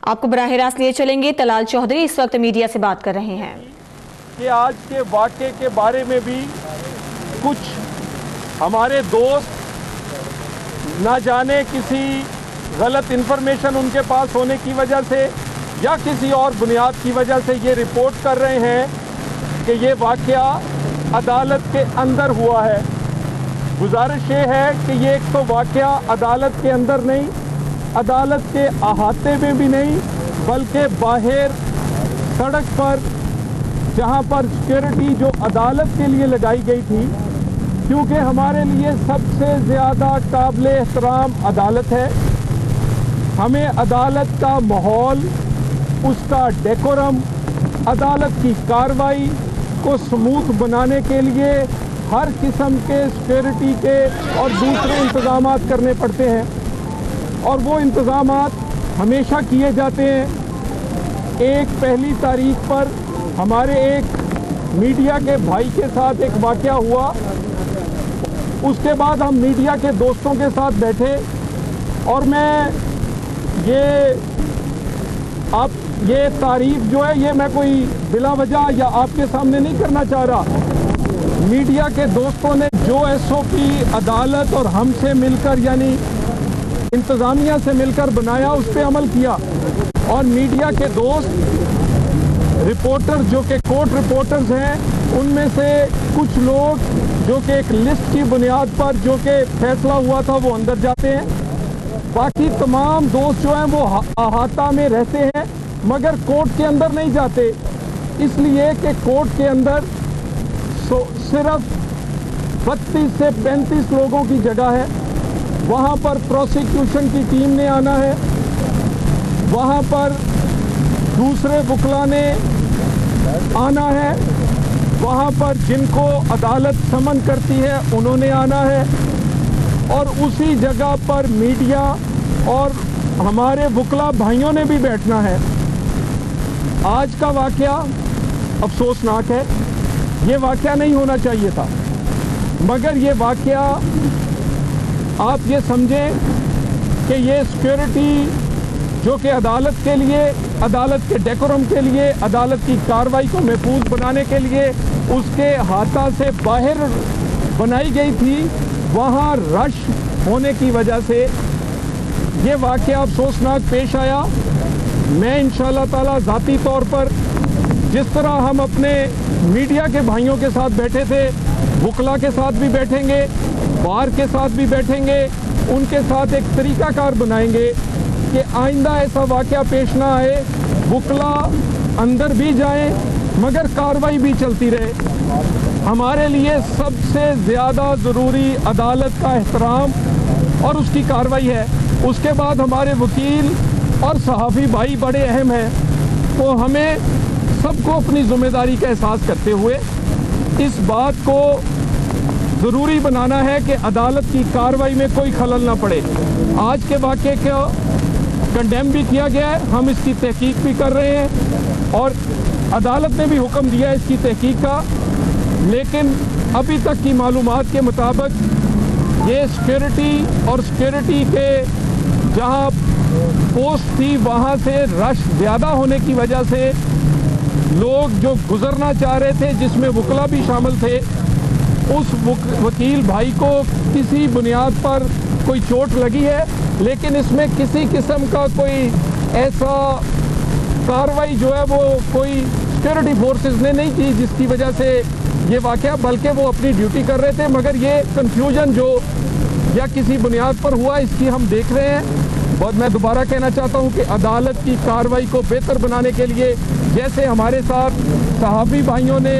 آپ کو براہ راست لیے چلیں گے۔ طلال چودھری اس وقت میڈیا سے بات کر رہے ہیں کہ آج کے واقعے کے بارے میں بھی کچھ ہمارے دوست نہ جانے کسی غلط انفارمیشن ان کے پاس ہونے کی وجہ سے یا کسی اور بنیاد کی وجہ سے یہ رپورٹ کر رہے ہیں کہ یہ واقعہ عدالت کے اندر ہوا ہے۔ گزارش یہ ہے کہ یہ ایک تو واقعہ عدالت کے اندر نہیں، عدالت کے احاطے میں بھی نہیں، بلکہ باہر سڑک پر جہاں پر سیکورٹی جو عدالت کے لیے لگائی گئی تھی، کیونکہ ہمارے لیے سب سے زیادہ قابل احترام عدالت ہے۔ ہمیں عدالت کا ماحول، اس کا ڈیکورم، عدالت کی کارروائی کو سموتھ بنانے کے لیے ہر قسم کے سیکورٹی کے اور دوسرے انتظامات کرنے پڑتے ہیں، اور وہ انتظامات ہمیشہ کیے جاتے ہیں۔ ایک پہلی تاریخ پر ہمارے ایک میڈیا کے بھائی کے ساتھ ایک واقعہ ہوا، اس کے بعد ہم میڈیا کے دوستوں کے ساتھ بیٹھے اور میں یہ تعریف جو ہے یہ میں کوئی بلا وجہ یا آپ کے سامنے نہیں کرنا چاہ رہا۔ میڈیا کے دوستوں نے جو ایس او پی عدالت اور ہم سے مل کر یعنی انتظامیہ سے مل کر بنایا، اس پہ عمل کیا، اور میڈیا کے دوست رپورٹر جو کہ کورٹ رپورٹرز ہیں، ان میں سے کچھ لوگ جو کہ ایک لسٹ کی بنیاد پر جو کہ فیصلہ ہوا تھا وہ اندر جاتے ہیں، باقی تمام دوست جو ہیں وہ احاطہ میں رہتے ہیں مگر کورٹ کے اندر نہیں جاتے، اس لیے کہ کورٹ کے اندر صرف 32 سے 35 لوگوں کی جگہ ہے۔ وہاں پر پروسیکیوشن کی ٹیم نے آنا ہے، وہاں پر دوسرے وکلا نے آنا ہے، وہاں پر جن کو عدالت سمن کرتی ہے انہوں نے آنا ہے، اور اسی جگہ پر میڈیا اور ہمارے وکلا بھائیوں نے بھی بیٹھنا ہے۔ آج کا واقعہ افسوسناک ہے، یہ واقعہ نہیں ہونا چاہیے تھا، مگر یہ واقعہ آپ یہ سمجھیں کہ یہ سیکورٹی جو کہ عدالت کے لیے، عدالت کے ڈیکورم کے لیے، عدالت کی کارروائی کو محفوظ بنانے کے لیے اس کے احاطہ سے باہر بنائی گئی تھی، وہاں رش ہونے کی وجہ سے یہ واقعہ افسوسناک پیش آیا۔ میں انشاءاللہ تعالی ذاتی طور پر جس طرح ہم اپنے میڈیا کے بھائیوں کے ساتھ بیٹھے تھے، وکلا کے ساتھ بھی بیٹھیں گے، بار کے ساتھ بھی بیٹھیں گے، ان کے ساتھ ایک طریقہ کار بنائیں گے کہ آئندہ ایسا واقعہ پیش نہ آئے، وکلا اندر بھی جائیں مگر کارروائی بھی چلتی رہے۔ ہمارے لیے سب سے زیادہ ضروری عدالت کا احترام اور اس کی کارروائی ہے، اس کے بعد ہمارے وکیل اور صحافی بھائی بڑے اہم ہیں، تو ہمیں سب کو اپنی ذمہ داری کا احساس کرتے ہوئے اس بات کو ضروری بنانا ہے کہ عدالت کی کارروائی میں کوئی خلل نہ پڑے۔ آج کے واقعے کو کنڈیم بھی کیا گیا ہے، ہم اس کی تحقیق بھی کر رہے ہیں اور عدالت نے بھی حکم دیا ہے اس کی تحقیق کا، لیکن ابھی تک کی معلومات کے مطابق یہ سیکورٹی اور سیکورٹی کے جہاں پوسٹ تھی وہاں سے رش زیادہ ہونے کی وجہ سے لوگ جو گزرنا چاہ رہے تھے، جس میں وکلا بھی شامل تھے، اس وکیل بھائی کو کسی بنیاد پر کوئی چوٹ لگی ہے، لیکن اس میں کسی قسم کا کوئی ایسا کارروائی جو ہے وہ کوئی سیکورٹی فورسز نے نہیں کی جس کی وجہ سے یہ واقعہ، بلکہ وہ اپنی ڈیوٹی کر رہے تھے، مگر یہ کنفیوژن جو یا کسی بنیاد پر ہوا اس کی ہم دیکھ رہے ہیں۔ اور میں دوبارہ کہنا چاہتا ہوں کہ عدالت کی کارروائی کو بہتر بنانے کے لیے جیسے ہمارے ساتھ صحافی بھائیوں نے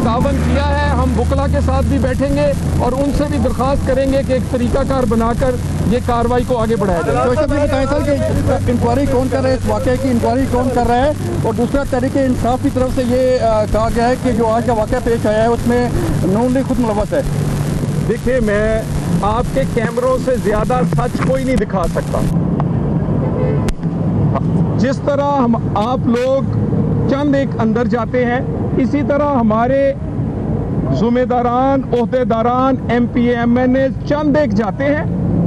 تعاون کیا ہے، ہم وکلا کے ساتھ بھی بیٹھیں گے اور ان سے بھی درخواست کریں گے کہ ایک طریقہ کار بنا کر یہ کارروائی کو آگے بڑھایا جائے۔ بتائیں سر کہ انکوائری کون کر رہا ہے، اس واقعے کی انکوائری کون کر رہا ہے، اور دوسرا تحریک انصاف کی طرف سے یہ کہا گیا ہے کہ جو آج کا واقعہ پیش آیا ہے اس میں نون لیگ خود ملوث ہے۔ دیکھیے، میں آپ کے کیمروں سے زیادہ سچ کوئی نہیں دکھا سکتا۔ جس طرح آپ لوگ چند ایک اندر جاتے ہیں، اسی طرح ہمارے ذمہ داران، عہدیداران، ایم پی ایم این اے چند ایک جاتے ہیں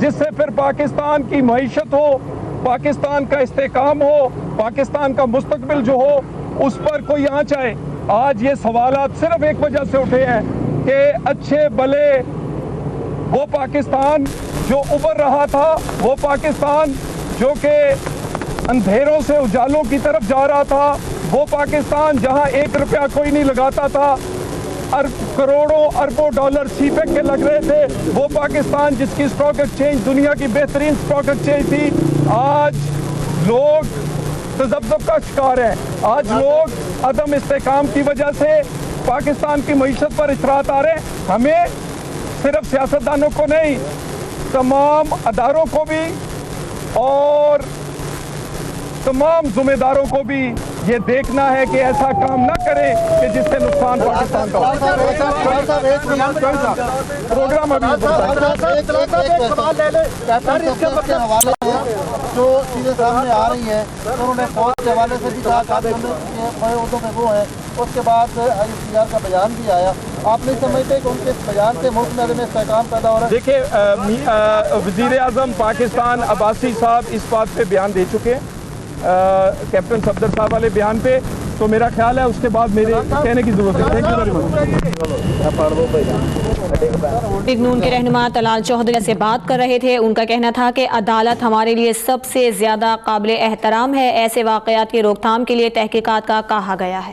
جس سے پھر پاکستان کی معیشت ہو, پاکستان کا استحکام ہو, پاکستان کا مستقبل جو ہو اس پر کوئی آنچ آئے. آج یہ سوالات صرف ایک وجہ سے اٹھے ہیں کہ اچھے بھلے وہ پاکستان جو ابھر رہا تھا, وہ پاکستان جو کہ اندھیروں سے اجالوں کی طرف جا رہا تھا, وہ پاکستان جہاں 1 روپیہ کوئی نہیں لگاتا تھا, کروڑوں اربوں ڈالر سی پیک کے لگ رہے تھے, وہ پاکستان جس کی اسٹاک ایکسچینج دنیا کی بہترین اسٹاک ایکسچینج تھی, آج لوگ تذبذب کا شکار ہیں. آج لوگ عدم استحکام کی وجہ سے پاکستان کی معیشت پر اثرات آ رہے ہیں. ہمیں صرف سیاستدانوں کو نہیں, تمام اداروں کو بھی اور تمام ذمہ داروں کو بھی یہ دیکھنا ہے کہ ایسا کام نہ کریں کہ جس سے نقصان پاکستان کا ہو. پروگرام ابھی جو چیزیں سامنے آ رہی ہیں, انہوں نے فوج کے حوالے سے بھی کہا عہدوں میں وہ ہیں, اس کے بعد ICR کا بیان بھی آیا. آپ نہیں سمجھتے کہ ان کے بیان سے ملک میں استحکام پیدا ہو رہا ہے؟ دیکھیے, وزیر اعظم پاکستان عباسی صاحب اس بات پہ بیان دے چکے ہیں, کیپٹن صفدر صاحب والے بیان پہ, تو میرا خیال ہے اس کے بعد میرے کہنے کی ضرورت ہے. Thank you very much. League نون کے رہنما طلال چودھری سے بات کر رہے تھے. ان کا کہنا تھا کہ عدالت ہمارے لیے سب سے زیادہ قابل احترام ہے. ایسے واقعات کی روک تھام کے لیے تحقیقات کا کہا گیا ہے.